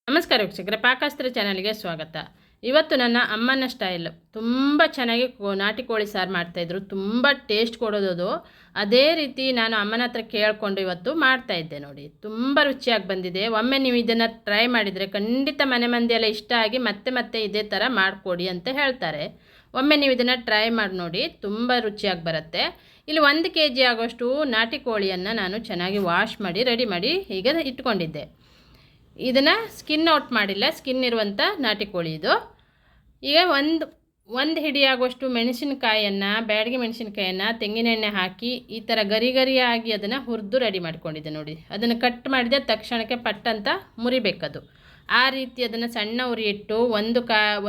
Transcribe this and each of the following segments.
ನಮಸ್ಕಾರ ವೀಕ್ಷಕರೇ, ಪಾಕಾಸ್ತ್ರ ಚಾನಲ್ಗೆ ಸ್ವಾಗತ. ಇವತ್ತು ನನ್ನ ಅಮ್ಮನ ಸ್ಟೈಲ್ ತುಂಬ ಚೆನ್ನಾಗಿ ನಾಟಿ ಕೋಳಿ ಸಾರು ಮಾಡ್ತಾಯಿದ್ರು. ತುಂಬ ಟೇಸ್ಟ್ ಕೊಡೋದು. ಅದೇ ರೀತಿ ನಾನು ಅಮ್ಮನ ಹತ್ರ ಕೇಳಿಕೊಂಡು ಇವತ್ತು ಮಾಡ್ತಾಯಿದ್ದೆ. ನೋಡಿ, ತುಂಬ ರುಚಿಯಾಗಿ ಬಂದಿದೆ. ಒಮ್ಮೆ ನೀವು ಇದನ್ನು ಟ್ರೈ ಮಾಡಿದರೆ ಖಂಡಿತ ಮನೆ ಮಂದಿಯೆಲ್ಲ ಇಷ್ಟ ಆಗಿ ಮತ್ತೆ ಮತ್ತೆ ಇದೇ ಥರ ಮಾಡಿಕೊಡಿ ಅಂತ ಹೇಳ್ತಾರೆ. ಒಮ್ಮೆ ನೀವು ಇದನ್ನು ಟ್ರೈ ಮಾಡಿ ನೋಡಿ, ತುಂಬ ರುಚಿಯಾಗಿ ಬರುತ್ತೆ. ಇಲ್ಲಿ 1 kg ಆಗೋಷ್ಟು ನಾಟಿ ಕೋಳಿಯನ್ನು ನಾನು ಚೆನ್ನಾಗಿ ವಾಶ್ ಮಾಡಿ ರೆಡಿ ಮಾಡಿ ಈಗ ಇಟ್ಕೊಂಡಿದ್ದೆ. ಇದನ್ನು ಸ್ಕಿನ್ ಔಟ್ ಮಾಡಿಲ್ಲ, ಸ್ಕಿನ್ ಇರುವಂಥ ನಾಟಿ ಕೋಳಿ ಇದು. ಈಗ ಒಂದು ಹಿಡಿಯಾಗುವಷ್ಟು ಮೆಣಸಿನಕಾಯನ್ನು, ಬ್ಯಾಡಗಿ ಮೆಣಸಿನಕಾಯನ್ನು ತೆಂಗಿನ ಎಣ್ಣೆ ಹಾಕಿ ಈ ಥರ ಗರಿಯಾಗಿ ಅದನ್ನು ಹುರಿದು ರೆಡಿ ಮಾಡ್ಕೊಂಡಿದ್ದೆ. ನೋಡಿ, ಅದನ್ನು ಕಟ್ ಮಾಡಿದೆ ತಕ್ಷಣಕ್ಕೆ ಪಟ್ಟಂತ ಮುರಿಬೇಕದು. ಆ ರೀತಿ ಅದನ್ನು ಸಣ್ಣ ಉರಿ ಇಟ್ಟು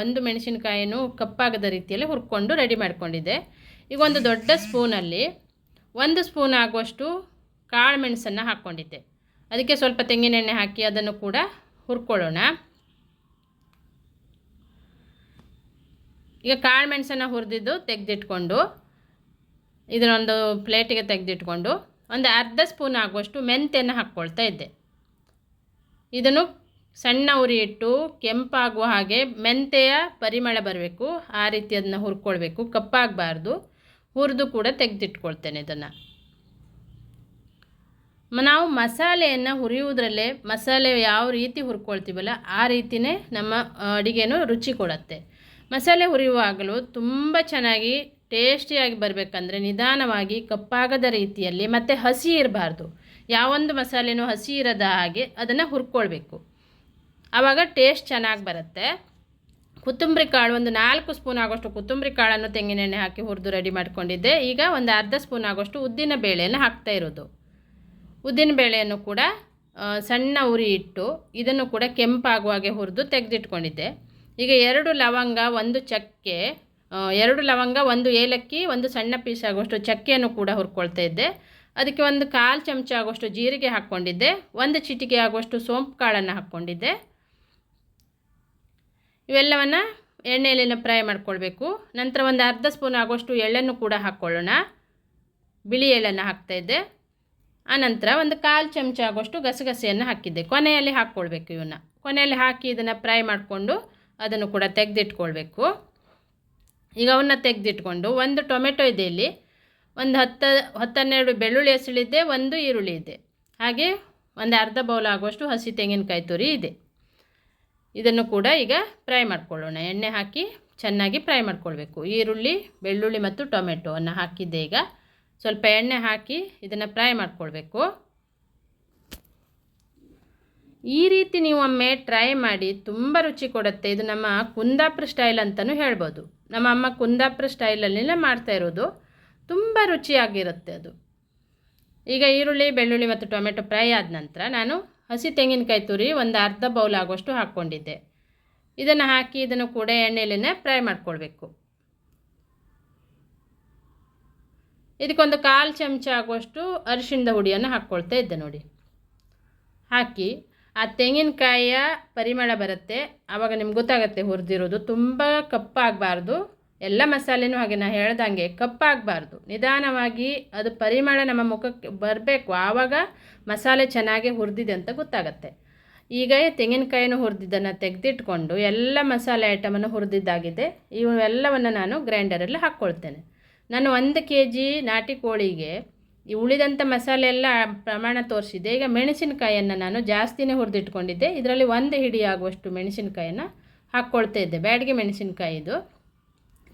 ಒಂದು ಮೆಣಸಿನಕಾಯಿನೂ ಕಪ್ಪಾಗದ ರೀತಿಯಲ್ಲಿ ಹುರ್ಕೊಂಡು ರೆಡಿ ಮಾಡ್ಕೊಂಡಿದ್ದೆ. ಈಗ ಒಂದು ದೊಡ್ಡ ಸ್ಪೂನಲ್ಲಿ 1 ಸ್ಪೂನ್ ಆಗುವಷ್ಟು ಕಾಳು ಮೆಣಸನ್ನು ಹಾಕ್ಕೊಂಡಿದ್ದೆ. ಅದಕ್ಕೆ ಸ್ವಲ್ಪ ತೆಂಗಿನ ಎಣ್ಣೆ ಹಾಕಿ ಅದನ್ನು ಕೂಡ ಹುರ್ಕೊಳ್ಳೋಣ. ಈಗ ಕಾಳು ಮೆಣಸನ್ನು ಹುರಿದಿದ್ದು ತೆಗೆದಿಟ್ಕೊಂಡು ಇದನ್ನೊಂದು ಪ್ಲೇಟಿಗೆ ತೆಗೆದಿಟ್ಕೊಂಡು ಒಂದು ಅರ್ಧ ಸ್ಪೂನ್ ಆಗುವಷ್ಟು ಮೆಂತ್ಯವನ್ನು ಹಾಕ್ಕೊಳ್ತಾ ಇದ್ದೆ. ಇದನ್ನು ಸಣ್ಣ ಉರಿ ಇಟ್ಟು ಕೆಂಪಾಗುವ ಹಾಗೆ ಮೆಂತೆಯ ಪರಿಮಳ ಬರಬೇಕು, ಆ ರೀತಿ ಅದನ್ನು ಹುರ್ಕೊಳ್ಬೇಕು. ಕಪ್ಪಾಗಬಾರ್ದು. ಹುರಿದು ಕೂಡ ತೆಗೆದಿಟ್ಕೊಳ್ತೇನೆ ಇದನ್ನು. ನಾವು ಮಸಾಲೆಯನ್ನು ಹುರಿಯುವುದರಲ್ಲೇ ಮಸಾಲೆ ಯಾವ ರೀತಿ ಹುರ್ಕೊಳ್ತೀವಲ್ಲ ಆ ರೀತಿಯೇ ನಮ್ಮ ಅಡುಗೆನೂ ರುಚಿ ಕೊಡುತ್ತೆ. ಮಸಾಲೆ ಹುರಿಯುವಾಗಲೂ ತುಂಬ ಚೆನ್ನಾಗಿ ಟೇಸ್ಟಿಯಾಗಿ ಬರಬೇಕಂದ್ರೆ ನಿಧಾನವಾಗಿ ಕಪ್ಪಾಗದ ರೀತಿಯಲ್ಲಿ ಮತ್ತು ಹಸಿ ಇರಬಾರ್ದು. ಯಾವೊಂದು ಮಸಾಲೆನೂ ಹಸಿ ಇರದ ಹಾಗೆ ಅದನ್ನು ಹುರ್ಕೊಳ್ಬೇಕು. ಆವಾಗ ಟೇಸ್ಟ್ ಚೆನ್ನಾಗಿ ಬರುತ್ತೆ. ಕೊತ್ತಂಬರಿ ಕಾಳು ಒಂದು 4 ಸ್ಪೂನ್ ಆಗೋಷ್ಟು ಕೊತ್ತಂಬರಿ ಕಾಳನ್ನು ತೆಂಗಿನ ಎಣ್ಣೆ ಹಾಕಿ ಹುರಿದು ರೆಡಿ ಮಾಡ್ಕೊಂಡಿದ್ದೆ. ಈಗ ಒಂದು ಅರ್ಧ ಸ್ಪೂನ್ ಆಗೋಷ್ಟು ಉದ್ದಿನ ಬೇಳೆಯನ್ನು ಹಾಕ್ತಾ ಇರೋದು. ಉದ್ದಿನ ಬೇಳೆಯನ್ನು ಕೂಡ ಸಣ್ಣ ಉರಿ ಇಟ್ಟು ಇದನ್ನು ಕೂಡ ಕೆಂಪಾಗುವ ಹಾಗೆ ಹುರಿದು ತೆಗೆದಿಟ್ಕೊಂಡಿದ್ದೆ. ಈಗ 2 ಲವಂಗ, 1 ಚಕ್ಕೆ, 2 ಲವಂಗ, 1 ಏಲಕ್ಕಿ, 1 ಸಣ್ಣ ಪೀಸ್ ಆಗುವಷ್ಟು ಚಕ್ಕೆಯನ್ನು ಕೂಡ ಹುರ್ಕೊಳ್ತಾ ಇದ್ದೆ. ಅದಕ್ಕೆ 1/4 ಚಮಚ ಆಗುವಷ್ಟು ಜೀರಿಗೆ ಹಾಕ್ಕೊಂಡಿದ್ದೆ. 1 ಚಿಟಿಕೆ ಆಗುವಷ್ಟು ಸೋಂಪು ಕಾಳನ್ನು ಹಾಕ್ಕೊಂಡಿದ್ದೆ. ಇವೆಲ್ಲವನ್ನು ಎಣ್ಣೆಯಲ್ಲಿ ಫ್ರೈ ಮಾಡ್ಕೊಳ್ಬೇಕು. ನಂತರ ಒಂದು ಅರ್ಧ ಸ್ಪೂನ್ ಆಗುವಷ್ಟು ಎಳ್ಳನ್ನು ಕೂಡ ಹಾಕ್ಕೊಳ್ಳೋಣ. ಬಿಳಿ ಎಳ್ಳನ್ನು ಹಾಕ್ತಾಯಿದ್ದೆ. ಆನಂತರ 1/4 ಚಮಚ ಆಗುವಷ್ಟು ಗಸಗಸೆಯನ್ನು ಹಾಕಿದ್ದೆ. ಕೊನೆಯಲ್ಲಿ ಹಾಕ್ಕೊಳ್ಬೇಕು. ಇವನ್ನ ಕೊನೆಯಲ್ಲಿ ಹಾಕಿ ಇದನ್ನು ಫ್ರೈ ಮಾಡಿಕೊಂಡು ಅದನ್ನು ಕೂಡ ತೆಗೆದಿಟ್ಕೊಳ್ಬೇಕು. ಈಗ ಅವನ್ನ ತೆಗೆದಿಟ್ಕೊಂಡು 1 ಟೊಮೆಟೊ ಇದೆ, ಇಲ್ಲಿ ಒಂದು 10-12 ಬೆಳ್ಳುಳ್ಳಿ ಹೆಸಳಿದ್ದೆ, 1 ಈರುಳ್ಳಿ ಇದೆ, ಹಾಗೆ ಒಂದು ಅರ್ಧ ಬೌಲ್ ಆಗುವಷ್ಟು ಹಸಿ ತೆಂಗಿನಕಾಯಿ ತುರಿ ಇದೆ. ಇದನ್ನು ಕೂಡ ಈಗ ಫ್ರೈ ಮಾಡ್ಕೊಳ್ಳೋಣ. ಎಣ್ಣೆ ಹಾಕಿ ಚೆನ್ನಾಗಿ ಫ್ರೈ ಮಾಡ್ಕೊಳ್ಬೇಕು. ಈರುಳ್ಳಿ, ಬೆಳ್ಳುಳ್ಳಿ ಮತ್ತು ಟೊಮೆಟೊವನ್ನು ಹಾಕಿದ್ದೆ. ಈಗ ಸ್ವಲ್ಪ ಎಣ್ಣೆ ಹಾಕಿ ಇದನ್ನು ಫ್ರೈ ಮಾಡ್ಕೊಳ್ಬೇಕು. ಈ ರೀತಿ ನೀವು ಒಮ್ಮೆ ಟ್ರೈ ಮಾಡಿ, ತುಂಬ ರುಚಿ ಕೊಡುತ್ತೆ. ಇದು ನಮ್ಮ ಕುಂದಾಪುರ ಸ್ಟೈಲ್ ಅಂತಲೂ ಹೇಳ್ಬೋದು. ನಮ್ಮ ಅಮ್ಮ ಕುಂದಾಪುರ ಸ್ಟೈಲಲ್ಲೇ ಮಾಡ್ತಾ ಇರೋದು. ತುಂಬ ರುಚಿಯಾಗಿರುತ್ತೆ ಅದು. ಈಗ ಈರುಳ್ಳಿ, ಬೆಳ್ಳುಳ್ಳಿ ಮತ್ತು ಟೊಮೆಟೊ ಫ್ರೈ ಆದ ನಂತರ ನಾನು ಹಸಿ ತೆಂಗಿನಕಾಯಿ ತುರಿ ಒಂದು ಅರ್ಧ ಬೌಲ್ ಆಗುವಷ್ಟು ಹಾಕ್ಕೊಂಡಿದ್ದೆ. ಇದನ್ನು ಹಾಕಿ ಇದನ್ನು ಕೂಡ ಎಣ್ಣೆಯಲ್ಲೇ ಫ್ರೈ ಮಾಡ್ಕೊಳ್ಬೇಕು. ಇದಕ್ಕೊಂದು 1/4 ಚಮಚ ಆಗುವಷ್ಟು ಅರಿಶಿಣದ ಹುಡಿಯನ್ನು ಹಾಕ್ಕೊಳ್ತಾ ಇದ್ದೆ. ನೋಡಿ, ಹಾಕಿ ಆ ತೆಂಗಿನಕಾಯಿಯ ಪರಿಮಳ ಬರುತ್ತೆ. ಆವಾಗ ನಿಮ್ಗೆ ಗೊತ್ತಾಗುತ್ತೆ ಹುರಿದಿರೋದು. ತುಂಬ ಕಪ್ಪಾಗಬಾರ್ದು. ಎಲ್ಲ ಮಸಾಲೆನೂ ಹಾಗೆ ನಾನು ಹೇಳ್ದಂಗೆ ಕಪ್ಪಾಗಬಾರ್ದು. ನಿಧಾನವಾಗಿ ಅದು ಪರಿಮಳ ನಮ್ಮ ಮುಖಕ್ಕೆ ಬರಬೇಕು. ಆವಾಗ ಮಸಾಲೆ ಚೆನ್ನಾಗಿ ಹುರಿದಿದೆ ಅಂತ ಗೊತ್ತಾಗತ್ತೆ. ಈಗ ತೆಂಗಿನಕಾಯಿನೂ ಹುರಿದಿದ್ದನ್ನು ತೆಗೆದಿಟ್ಕೊಂಡು ಎಲ್ಲ ಮಸಾಲೆ ಐಟಮನ್ನು ಹುರಿದಿದ್ದಾಗಿದೆ. ಇವೆಲ್ಲವನ್ನು ನಾನು ಗ್ರೈಂಡರಲ್ಲಿ ಹಾಕ್ಕೊಳ್ತೇನೆ. ನಾನು 1 kg ನಾಟಿ ಕೋಳಿಗೆ ಈ ಉಳಿದಂಥ ಮಸಾಲೆ ಎಲ್ಲ ಪ್ರಮಾಣ ತೋರಿಸಿದೆ. ಈಗ ಮೆಣಸಿನಕಾಯಿಯನ್ನು ನಾನು ಜಾಸ್ತಿನೇ ಹುರಿದಿಟ್ಕೊಂಡಿದ್ದೆ. ಇದರಲ್ಲಿ 1 ಹಿಡಿ ಆಗುವಷ್ಟು ಮೆಣಸಿನಕಾಯನ್ನು ಹಾಕ್ಕೊಳ್ತಾ ಇದ್ದೆ. ಬ್ಯಾಡಗಿ ಮೆಣಸಿನಕಾಯಿ ಇದು,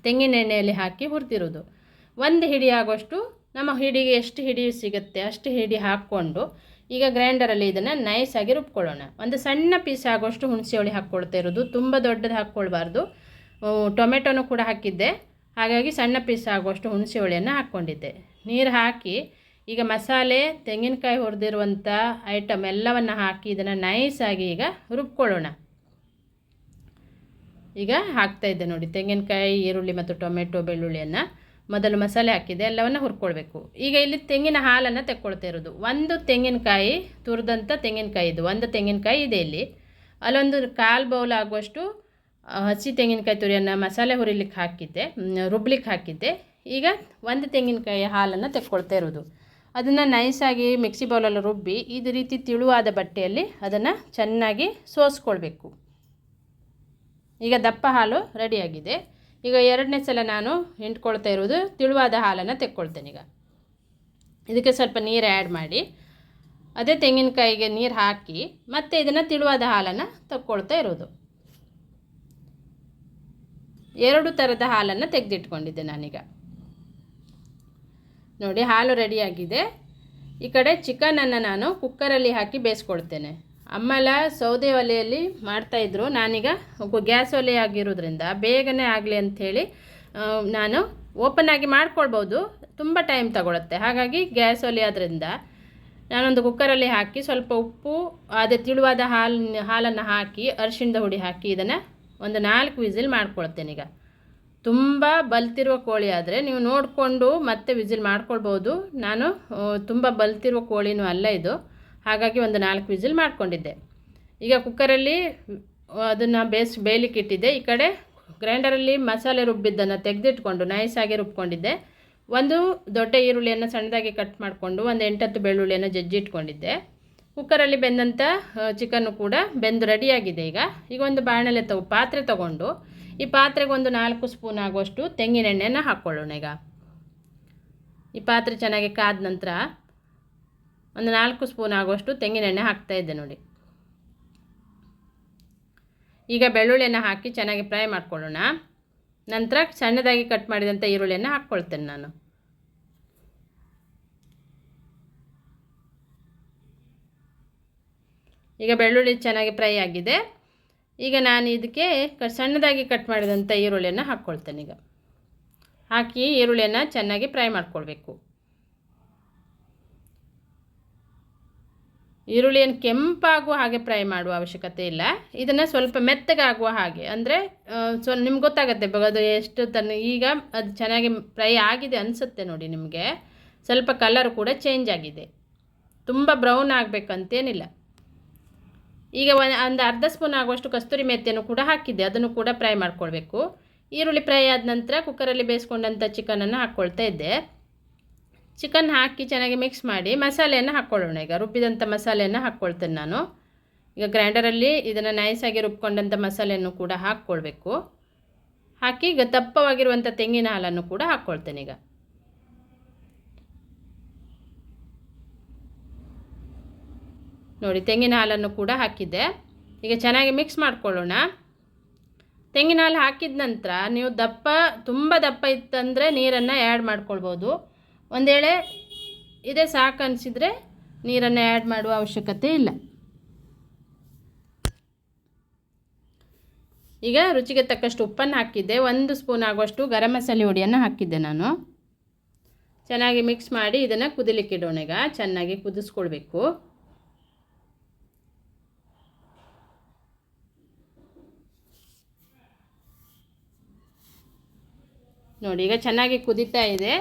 ತೆಂಗಿನ ಎಣ್ಣೆಯಲ್ಲಿ ಹಾಕಿ ಹುರಿದಿರೋದು. 1 ಹಿಡಿ ಆಗುವಷ್ಟು, ನಮ್ಮ ಹಿಡಿಗೆ ಎಷ್ಟು ಹಿಡಿ ಸಿಗುತ್ತೆ ಅಷ್ಟು ಹಿಡಿ ಹಾಕ್ಕೊಂಡು ಈಗ ಗ್ರೈಂಡರಲ್ಲಿ ಇದನ್ನು ನೈಸಾಗಿ ರುಬ್ಕೊಳ್ಳೋಣ. ಒಂದು ಸಣ್ಣ ಪೀಸ್ ಆಗುವಷ್ಟು ಹುಣಸೆ ಹುಳಿ ಹಾಕ್ಕೊಳ್ತಾ ಇರೋದು. ತುಂಬ ದೊಡ್ಡದು ಹಾಕ್ಕೊಳ್ಬಾರ್ದು. ಟೊಮೆಟೊನೂ ಕೂಡ ಹಾಕಿದ್ದೆ, ಹಾಗಾಗಿ ಸಣ್ಣ ಪೀಸ್ ಆಗುವಷ್ಟು ಹುಣಸೆ ಹುಳಿಯನ್ನು ಹಾಕ್ಕೊಂಡಿದ್ದೆ. ನೀರು ಹಾಕಿ ಈಗ ಮಸಾಲೆ, ತೆಂಗಿನಕಾಯಿ ಹುರಿದಿರುವಂಥ ಐಟಮ್ ಎಲ್ಲವನ್ನು ಹಾಕಿ ಇದನ್ನು ನೈಸಾಗಿ ಈಗ ರುಬ್ಕೊಳ್ಳೋಣ. ಈಗ ಹಾಕ್ತಾಯಿದ್ದೆ ನೋಡಿ, ತೆಂಗಿನಕಾಯಿ, ಈರುಳ್ಳಿ ಮತ್ತು ಟೊಮೆಟೊ, ಬೆಳ್ಳುಳ್ಳಿಯನ್ನು ಮೊದಲು ಮಸಾಲೆ ಹಾಕಿದೆ, ಎಲ್ಲವನ್ನು ಹುರ್ಕೊಳ್ಬೇಕು. ಈಗ ಇಲ್ಲಿ ತೆಂಗಿನ ಹಾಲನ್ನು ತೆಕ್ಕೊಳ್ತಾ ಇರೋದು. 1 ತೆಂಗಿನಕಾಯಿ, ತುರಿದಂಥ ತೆಂಗಿನಕಾಯಿ ಇದು 1 ತೆಂಗಿನಕಾಯಿ ಇದೆ ಇಲ್ಲಿ. ಅಲ್ಲೊಂದು 1/4 ಬೌಲ್ ಆಗುವಷ್ಟು ಹಸಿ ತೆಂಗಿನಕಾಯಿ ತುರಿಯನ್ನು ಮಸಾಲೆ ಹುರಿಲಿಕ್ಕೆ ಹಾಕಿದ್ದೆ, ರುಬ್ಲಿಕ್ಕೆ ಹಾಕಿದ್ದೆ. ಈಗ 1 ತೆಂಗಿನಕಾಯಿ ಹಾಲನ್ನು ತೆಕ್ಕೊಳ್ತಾ ಇರೋದು. ಅದನ್ನು ನೈಸಾಗಿ ಮಿಕ್ಸಿ ಬೌಲಲ್ಲಿ ರುಬ್ಬಿ ಇದು ರೀತಿ ತೆಳುವಾದ ಬಟ್ಟೆಯಲ್ಲಿ ಅದನ್ನು ಚೆನ್ನಾಗಿ ಸೋಸ್ಕೊಳ್ಬೇಕು. ಈಗ ದಪ್ಪ ಹಾಲು ರೆಡಿಯಾಗಿದೆ. ಈಗ ಎರಡನೇ ಸಲ ನಾನು ಹಿಂಡ್ಕೊಳ್ತಾ ಇರೋದು ತೆಳುವಾದ ಹಾಲನ್ನು ತೆಕ್ಕೊಳ್ತೇನೆ. ಈಗ ಇದಕ್ಕೆ ಸ್ವಲ್ಪ ನೀರು ಆ್ಯಡ್ ಮಾಡಿ ಅದೇ ತೆಂಗಿನಕಾಯಿಗೆ ನೀರು ಹಾಕಿ ಮತ್ತೆ ಇದನ್ನು ತೆಳುವಾದ ಹಾಲನ್ನು ತಕ್ಕೊಳ್ತಾ ಇರೋದು. 2 ಥರದ ಹಾಲನ್ನು ತೆಗೆದಿಟ್ಕೊಂಡಿದ್ದೆ ನಾನೀಗ. ನೋಡಿ ಹಾಲು ರೆಡಿಯಾಗಿದೆ. ಈ ಕಡೆ ಚಿಕನನ್ನು ನಾನು ಕುಕ್ಕರಲ್ಲಿ ಹಾಕಿ ಬೇಯಿಸ್ಕೊಳ್ತೇನೆ. ಅಮ್ಮೆಲ್ಲ ಸೌದೆ ಒಲೆಯಲ್ಲಿ ಮಾಡ್ತಾಯಿದ್ರು. ನಾನೀಗ ಗ್ಯಾಸ್ ಒಲೆ ಆಗಿರೋದ್ರಿಂದ ಬೇಗನೆ ಆಗಲಿ ಅಂಥೇಳಿ ನಾನು ಓಪನ್ನಾಗಿ ಮಾಡ್ಕೊಳ್ಬೋದು, ತುಂಬ ಟೈಮ್ ತಗೊಳುತ್ತೆ. ಹಾಗಾಗಿ ಗ್ಯಾಸ್ ಒಲೆ ಆದ್ದರಿಂದ ನಾನೊಂದು ಕುಕ್ಕರಲ್ಲಿ ಹಾಕಿ ಸ್ವಲ್ಪ ಉಪ್ಪು ಅದೇ ತೆಳುವಾದ ಹಾಲನ್ನು ಹಾಕಿ ಅರಿಶಿಣದ ಹುಡಿ ಹಾಕಿ ಇದನ್ನು ಒಂದು 4 ವಿಸಿಲ್ ಮಾಡ್ಕೊಳ್ತೇನೆ. ಈಗ ತುಂಬ ಬಲ್ತಿರುವ ಕೋಳಿ ಆದರೆ ನೀವು ನೋಡಿಕೊಂಡು ಮತ್ತೆ ವಿಸಿಲ್ ಮಾಡ್ಕೊಳ್ಬೋದು. ನಾನು ತುಂಬ ಬಲ್ತಿರುವ ಕೋಳಿನೂ ಅಲ್ಲ ಇದು, ಹಾಗಾಗಿ ಒಂದು 4 ವಿಸಿಲ್ ಮಾಡ್ಕೊಂಡಿದ್ದೆ. ಈಗ ಕುಕ್ಕರಲ್ಲಿ ಅದನ್ನು ಬೇಯಲಿಕ್ಕೆ ಇಟ್ಟಿದ್ದೆ. ಈ ಕಡೆ ಗ್ರೈಂಡರಲ್ಲಿ ಮಸಾಲೆ ರುಬ್ಬಿದ್ದನ್ನು ತೆಗೆದಿಟ್ಕೊಂಡು ನೈಸಾಗಿ ರುಬ್ಕೊಂಡಿದ್ದೆ. ಒಂದು ದೊಡ್ಡ ಈರುಳ್ಳಿಯನ್ನು ಸಣ್ಣದಾಗಿ ಕಟ್ ಮಾಡಿಕೊಂಡು ಒಂದು 8-10 ಬೆಳ್ಳುಳ್ಳಿಯನ್ನು ಜಜ್ಜಿಟ್ಕೊಂಡಿದ್ದೆ. ಕುಕ್ಕರಲ್ಲಿ ಬೆಂದಂಥ ಚಿಕನ್ನು ಕೂಡ ಬೆಂದು ರೆಡಿಯಾಗಿದೆ. ಈಗ ಒಂದು ಬಾಣಲೆ ಪಾತ್ರೆ ತೊಗೊಂಡು ಈ ಪಾತ್ರೆಗೆ ಒಂದು 4 ಸ್ಪೂನ್ ಆಗುವಷ್ಟು ತೆಂಗಿನೆಣ್ಣೆಯನ್ನು ಹಾಕ್ಕೊಳ್ಳೋಣ. ಈಗ ಈ ಪಾತ್ರೆ ಚೆನ್ನಾಗಿ ಕಾದ ನಂತರ ಒಂದು 4 ಸ್ಪೂನ್ ಆಗುವಷ್ಟು ತೆಂಗಿನೆಣ್ಣೆ ಹಾಕ್ತಾಯಿದ್ದೆ ನೋಡಿ. ಈಗ ಬೆಳ್ಳುಳ್ಳಿಯನ್ನು ಹಾಕಿ ಚೆನ್ನಾಗಿ ಫ್ರೈ ಮಾಡ್ಕೊಳ್ಳೋಣ. ನಂತರ ಸಣ್ಣದಾಗಿ ಕಟ್ ಮಾಡಿದಂಥ ಈರುಳ್ಳಿಯನ್ನು ಹಾಕ್ಕೊಳ್ತೇನೆ ನಾನು. ಈಗ ಬೆಳ್ಳುಳ್ಳಿ ಚೆನ್ನಾಗಿ ಫ್ರೈ ಆಗಿದೆ. ಈಗ ನಾನು ಇದಕ್ಕೆ ಸಣ್ಣದಾಗಿ ಕಟ್ ಮಾಡಿದಂಥ ಈರುಳ್ಳಿಯನ್ನು ಹಾಕ್ಕೊಳ್ತೇನೆ. ಈಗ ಹಾಕಿ ಈರುಳ್ಳಿಯನ್ನು ಚೆನ್ನಾಗಿ ಫ್ರೈ ಮಾಡ್ಕೊಳ್ಬೇಕು. ಈರುಳ್ಳಿಯನ್ನು ಕೆಂಪಾಗುವ ಹಾಗೆ ಫ್ರೈ ಮಾಡುವ ಅವಶ್ಯಕತೆ ಇಲ್ಲ. ಇದನ್ನು ಸ್ವಲ್ಪ ಮೆತ್ತಗಾಗುವ ಹಾಗೆ, ಅಂದರೆ ನಿಮ್ಗೆ ಗೊತ್ತಾಗುತ್ತೆ ಅದು ಎಷ್ಟು ಈಗ ಅದು ಚೆನ್ನಾಗಿ ಫ್ರೈ ಆಗಿದೆ ಅನಿಸುತ್ತೆ ನೋಡಿ ನಿಮಗೆ. ಸ್ವಲ್ಪ ಕಲರ್ ಕೂಡ ಚೇಂಜ್ ಆಗಿದೆ, ತುಂಬ ಬ್ರೌನ್ ಆಗಬೇಕಂತೇನಿಲ್ಲ. ಈಗ ಒಂದು ಅರ್ಧ ಸ್ಪೂನ್ ಆಗುವಷ್ಟು ಕಸ್ತೂರಿ ಮೆಂತ್ಯನೂ ಕೂಡ ಹಾಕಿದ್ದೆ, ಅದನ್ನು ಕೂಡ ಫ್ರೈ ಮಾಡ್ಕೊಳ್ಬೇಕು. ಈರುಳ್ಳಿ ಫ್ರೈ ಆದ ನಂತರ ಕುಕ್ಕರಲ್ಲಿ ಬೇಯಿಸ್ಕೊಂಡಂಥ ಚಿಕನನ್ನು ಹಾಕ್ಕೊಳ್ತಾ ಇದ್ದೆ. ಚಿಕನ್ ಹಾಕಿ ಚೆನ್ನಾಗಿ ಮಿಕ್ಸ್ ಮಾಡಿ ಮಸಾಲೆಯನ್ನು ಹಾಕ್ಕೊಳ್ಳೋಣ. ಈಗ ರುಬ್ಬಿದಂಥ ಮಸಾಲೆಯನ್ನು ಹಾಕ್ಕೊಳ್ತೇನೆ ನಾನು. ಈಗ ಗ್ರೈಂಡರಲ್ಲಿ ಇದನ್ನು ನೈಸಾಗಿ ರುಬ್ಕೊಂಡಂಥ ಮಸಾಲೆಯನ್ನು ಕೂಡ ಹಾಕ್ಕೊಳ್ಬೇಕು. ಹಾಕಿ ಈಗ ದಪ್ಪವಾಗಿರುವಂಥ ತೆಂಗಿನ ಹಾಲನ್ನು ಕೂಡ ಹಾಕ್ಕೊಳ್ತೇನೆ. ಈಗ ನೋಡಿ ತೆಂಗಿನ ಹಾಲನ್ನು ಕೂಡ ಹಾಕಿದ್ದೆ. ಈಗ ಚೆನ್ನಾಗಿ ಮಿಕ್ಸ್ ಮಾಡ್ಕೊಳ್ಳೋಣ. ತೆಂಗಿನ ಹಾಲು ಹಾಕಿದ ನಂತರ ನೀವು ತುಂಬ ದಪ್ಪ ಇತ್ತಂದರೆ ನೀರನ್ನು ಆ್ಯಡ್ ಮಾಡ್ಕೊಳ್ಬೋದು. ಒಂದು ವೇಳೆ ಇದೇ ಸಾಕು ಅನಿಸಿದರೆ ನೀರನ್ನು ಆ್ಯಡ್ ಮಾಡುವ ಅವಶ್ಯಕತೆ ಇಲ್ಲ. ಈಗ ರುಚಿಗೆ ತಕ್ಕಷ್ಟು ಉಪ್ಪನ್ನು ಹಾಕಿದ್ದೆ. 1 ಸ್ಪೂನ್ ಆಗುವಷ್ಟು ಗರಂ ಮಸಾಲೆ ಹುಡಿಯನ್ನು ಹಾಕಿದ್ದೆ ನಾನು. ಚೆನ್ನಾಗಿ ಮಿಕ್ಸ್ ಮಾಡಿ ಇದನ್ನು ಕುದಿಲಿಕ್ಕೆ ಇಡೋಣ. ಈಗ ಚೆನ್ನಾಗಿ ಕುದಿಸ್ಕೊಳ್ಬೇಕು. ನೋಡಿ ಈಗ ಚೆನ್ನಾಗಿ ಕುದೀತಾ ಇದೆ.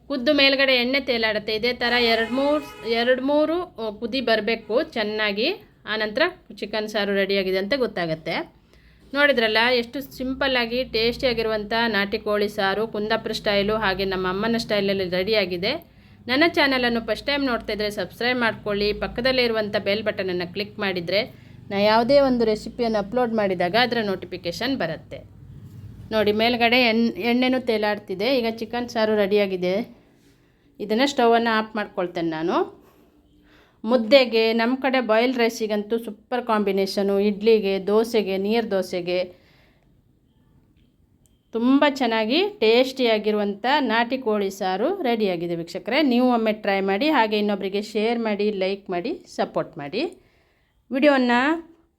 ಕುದ್ದು ಮೇಲ್ಗಡೆ ಎಣ್ಣೆ ತೇಲಾಡುತ್ತೆ. ಇದೇ ಥರ 2-3 ಕುದಿ ಬರಬೇಕು ಚೆನ್ನಾಗಿ. ಆನಂತರ ಚಿಕನ್ ಸಾರು ರೆಡಿಯಾಗಿದೆ ಅಂತ ಗೊತ್ತಾಗುತ್ತೆ. ನೋಡಿದ್ರಲ್ಲ ಎಷ್ಟು ಸಿಂಪಲ್ಲಾಗಿ ಟೇಸ್ಟಿಯಾಗಿರುವಂಥ ನಾಟಿ ಕೋಳಿ ಸಾರು ಕುಂದಾಪುರ ಸ್ಟೈಲು ಹಾಗೆ ನಮ್ಮ ಅಮ್ಮನ ಸ್ಟೈಲಲ್ಲಿ ರೆಡಿಯಾಗಿದೆ. ನನ್ನ ಚಾನಲನ್ನು ಫಸ್ಟ್ ಟೈಮ್ ನೋಡ್ತಾ ಇದ್ದರೆ ಸಬ್ಸ್ಕ್ರೈಬ್ ಮಾಡ್ಕೊಳ್ಳಿ. ಪಕ್ಕದಲ್ಲೇ ಇರುವಂಥ ಬೆಲ್ ಬಟನನ್ನು ಕ್ಲಿಕ್ ಮಾಡಿದರೆ ನಾನು ಯಾವುದೇ ಒಂದು ರೆಸಿಪಿಯನ್ನು ಅಪ್ಲೋಡ್ ಮಾಡಿದಾಗ ಅದರ ನೋಟಿಫಿಕೇಷನ್ ಬರುತ್ತೆ. ನೋಡಿ ಮೇಲ್ಗಡೆ ಎಣ್ಣೆನೂ ತೇಲಾಡ್ತಿದೆ. ಈಗ ಚಿಕನ್ ಸಾರು ರೆಡಿಯಾಗಿದೆ. ಇದನ್ನು ಸ್ಟವನ್ನು ಆಫ್ ಮಾಡ್ಕೊಳ್ತೇನೆ ನಾನು. ಮುದ್ದೆಗೆ, ನಮ್ಮ ಕಡೆ ಬಾಯ್ಲ್ ರೈಸಿಗಂತೂ ಸೂಪರ್ ಕಾಂಬಿನೇಷನು. ಇಡ್ಲಿಗೆ, ದೋಸೆಗೆ, ನೀರು ದೋಸೆಗೆ ತುಂಬ ಚೆನ್ನಾಗಿ ಟೇಸ್ಟಿಯಾಗಿರುವಂಥ ನಾಟಿ ಕೋಳಿ ಸಾರು ರೆಡಿಯಾಗಿದೆ ವೀಕ್ಷಕರೇ. ನೀವು ಒಮ್ಮೆ ಟ್ರೈ ಮಾಡಿ, ಹಾಗೆ ಇನ್ನೊಬ್ಬರಿಗೆ ಶೇರ್ ಮಾಡಿ, ಲೈಕ್ ಮಾಡಿ, ಸಪೋರ್ಟ್ ಮಾಡಿ. ವಿಡಿಯೋನ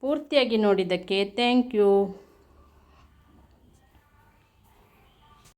ಪೂರ್ತಿಯಾಗಿ ನೋಡಿದ್ದಕ್ಕೆ ಥ್ಯಾಂಕ್ ಯು.